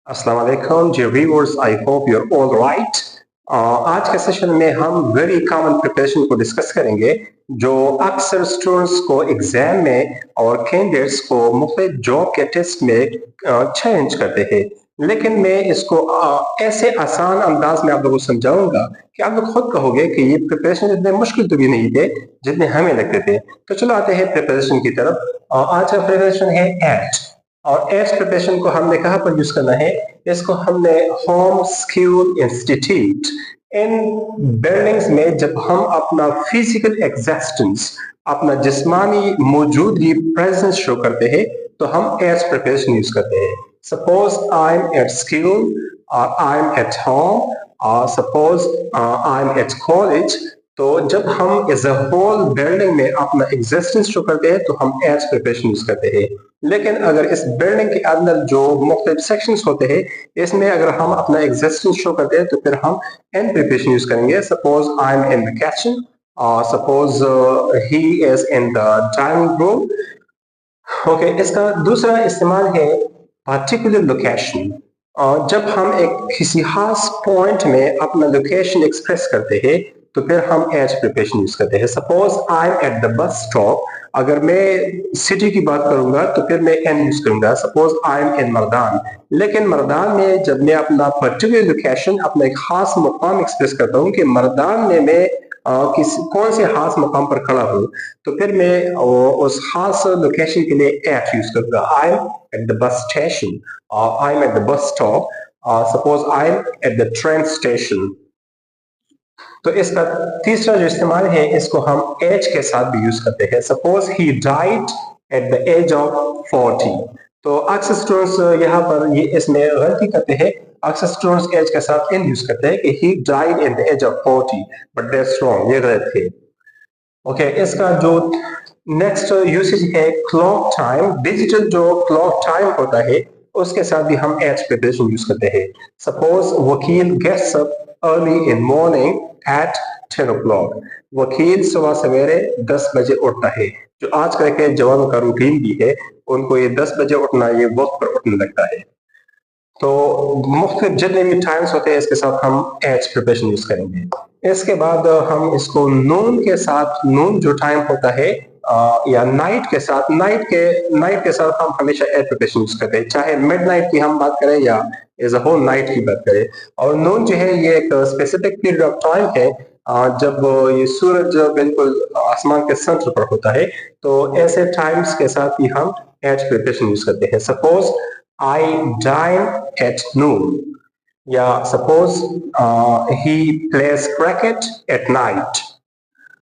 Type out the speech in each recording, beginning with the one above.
अस्सलाम वालेकुम जी viewers, I hope you are all right. आज के सेशन में हम वेरी कॉमन प्रिपरेशन को डिस्कस करेंगे जो अक्सर स्टूडेंट्स को एग्जाम में और कैंडिडेट्स को मुख्तलिफ जॉब के टेस्ट में चैलेंज करते हैं। लेकिन मैं इसको ऐसे आसान अंदाज में आप लोगों को समझाऊंगा कि आप लोग खुद कहोगे कि ये प्रिपरेशन इतने मुश्किल तो भी नहीं थे जितने हमें लगते थे। तो चलो आते हैं प्रिपरेशन की तरफ। आज का प्रिपरेशन है एट, और एड्स प्रिपरेशन को हमने कहाँ पर यूज करना है? इसको हमने होम स्कूल इंस्टीट्यूट इन बिल्डिंग्स में जब हम अपना फिजिकल एग्जिस्टेंस, अपना जिस्मानी मौजूदगी प्रेजेंस शो करते हैं तो हम एड्स प्रिपरेशन यूज करते हैं। Suppose I M at school और आई एम एट होम और suppose I M at college. तो जब हम एज अ होल बिल्डिंग में अपना एग्जिस्टेंस शो करते हैं तो हम एड्स प्रिपरेशन यूज करते हैं। लेकिन अगर इस बिल्डिंग के अंदर जो मुख्तलिफ सेक्शंस होते हैं इसमें अगर हम अपना एग्जिस्टेंस शो करते हैं तो फिर हम एन प्रिपरेशन यूज करेंगे। Suppose I am in the kitchen और suppose he is in the dining room. Okay, इसका दूसरा इस्तेमाल है पर्टिकुलर लोकेशन। और जब हम एक किसी खास पॉइंट में अपना लोकेशन एक्सप्रेस करते हैं तो फिर हम एज प्रिपरेशन यूज करते हैं। Suppose I M at the bus stop, अगर मैं सिटी की बात करूंगा तो फिर मैं एन यूज करूंगा। सपोज आई एम इन मरदान, लेकिन मरदान में जब मैं अपना पर्टिकुलर लोकेशन, अपना एक खास मुकाम एक्सप्रेस करता हूँ कि मरदान में मैं कौन से खास मुकाम पर खड़ा हूँ, तो फिर मैं उस खास लोकेशन के लिए एट यूज करूंगा। I am at the bus station, I am at the bus stop, suppose I M at the train station. तो इसका तीसरा जो इस्तेमाल है इसको हम एज के साथ भी यूज करते हैं। Suppose he died at the age of 40। तो अक्सर स्टूडेंट्स यहाँ पर ये इसमें गलती करते हैं। अक्सर स्टूडेंट्स एज के साथ इन यूज करते हैं कि he died at the age of 40, but that's wrong, ये गलत है। ओके, इसका जो नेक्स्ट यूसेज है क्लॉक टाइम। डिजिटल जो क्लॉक टाइम होता है उसके साथ भी हम एज प्रिपरेशन यूज करते हैं। सपोज वकील gets up early in morning at 10 o'clock। वकील सुबह सवेरे 10 बजे उठता है। जो आजकल के जवानों का रूटीन भी है, उनको ये 10 बजे उठना, ये वक्त पर उठने लगता है। तो मुख्तलिफ जितने भी टाइम्स होते हैं इसके साथ हम एज प्रिपरेशन यूज करेंगे। इसके बाद हम इसको नून के साथ, नून जो टाइम होता है या नाइट के साथ, नाइट के साथ हम हमेशा एज प्रिपरेशन यूज करते हैं, चाहे मिडनाइट की हम बात करें या एज अ होल नाइट की बात करें। और नून जो है ये एक स्पेसिफिक पीरियड ऑफ टाइम है जब ये सूरज बिल्कुल आसमान के सेंटर पर होता है। तो ऐसे टाइम्स के साथ ही हम एज प्रिपरेशन यूज करते हैं। Suppose I dine at noon. या suppose he plays cricket at night.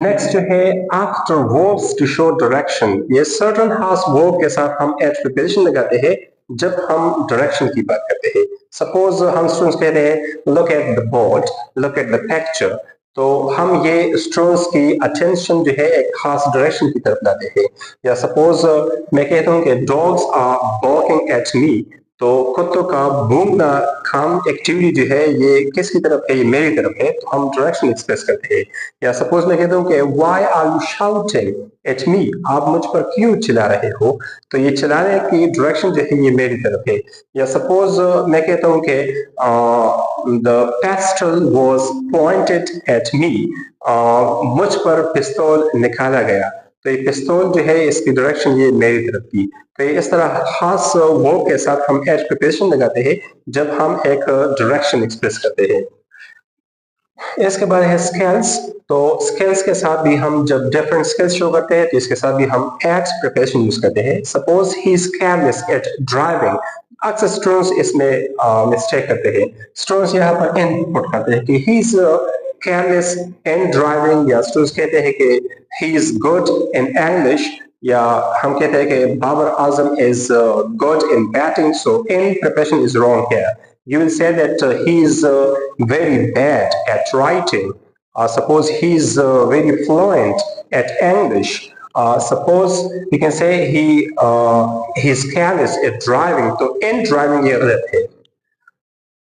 Next जो है after verbs to show direction. ये सर्टन खास वर्ब के साथ हम एट प्रिपरेशन लगाते हैं जब हम डायरेक्शन की बात करते हैं। सपोज हम स्टूडेंट्स कहते हैं look at the board, look at the picture. तो हम ये स्टूडेंट्स की अटेंशन जो है एक खास डायरेक्शन की तरफ लाते हैं। या सपोज मैं कहता हूँ कि डॉग्स आर बॉर्किंग एट मी, तो कुत्तों का भौंकना काम एक्टिविटी जो है ये किसकी तरफ है? ये मेरी तरफ है, तो हम डायरेक्शन एक्सप्रेस करते हैं। या सपोज मैं कहता हूँ कि why are you shouting at me, आप मुझ पर क्यों चिल्ला रहे हो? तो ये चिल्लाने की डायरेक्शन जो है ये मेरी तरफ है। या सपोज मैं कहता हूँ कि the pastel was pointed at me, मुझ पर पिस्तौल निकाला गया। तो ये पिस्तौल जो है इसकी डायरेक्शन ये मेरी तरफ थी। तो इस तरह खास वर्ब के साथ हम एज प्रिपरेशन लगाते हैं जब हम एक डायरेक्शन एक्सप्रेस करते हैं। इसके बाद है स्किल्स। तो स्किल्स के साथ भी हम जब डिफरेंट स्किल्स शो करते हैं तो इसके साथ भी हम एट प्रिपरेशन यूज करते हैं। Suppose he is careless at driving. अक्सर स्टूडेंट्स इसमें मिस्टेक करते हैं। स्टूडेंट्स यहाँ पर इनपुट करते हैं कि he is careless in driving, या स्टूडेंट्स कहते हैं कि he is good in English, या हम कहते हैं कि Babar Azam is good in batting. So in preposition is wrong here. You will say that he is very bad at writing. Suppose he is very fluent at English. Suppose we can say he is careless at driving. तो in driving ये गलत है।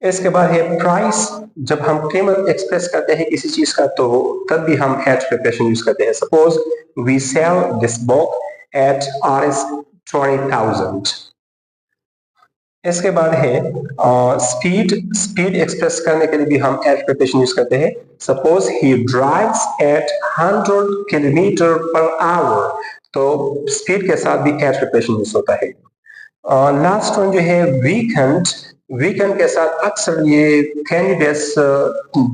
इसके बाद है price. जब हम कीमत एक्सप्रेस करते हैं किसी चीज का तो तब भी हम एट प्रिपरेशन यूज करते हैं। Suppose we sell this book at Rs 20,000। इसके बाद है स्पीड। स्पीड एक्सप्रेस करने के लिए भी हम एट प्रिपरेशन यूज करते हैं। Suppose he drives at 100 kilometre per hour, तो स्पीड के साथ भी एट प्रिपरेशन यूज होता है। लास्ट वन जो है वीकेंड। वीकेंड के साथ अक्सर ये कैंडिडेट्स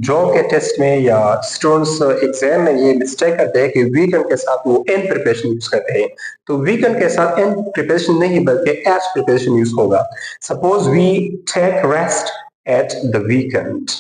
जॉब के टेस्ट में या स्टूडेंट्स एग्जाम में ये मिस्टेक करते हैं कि वीकेंड के साथ वो एंड प्रिपरेशन यूज करते हैं। तो वीकेंड के साथ एंड प्रिपरेशन नहीं बल्कि एट प्रिपरेशन यूज होगा। Suppose we take rest at the weekend.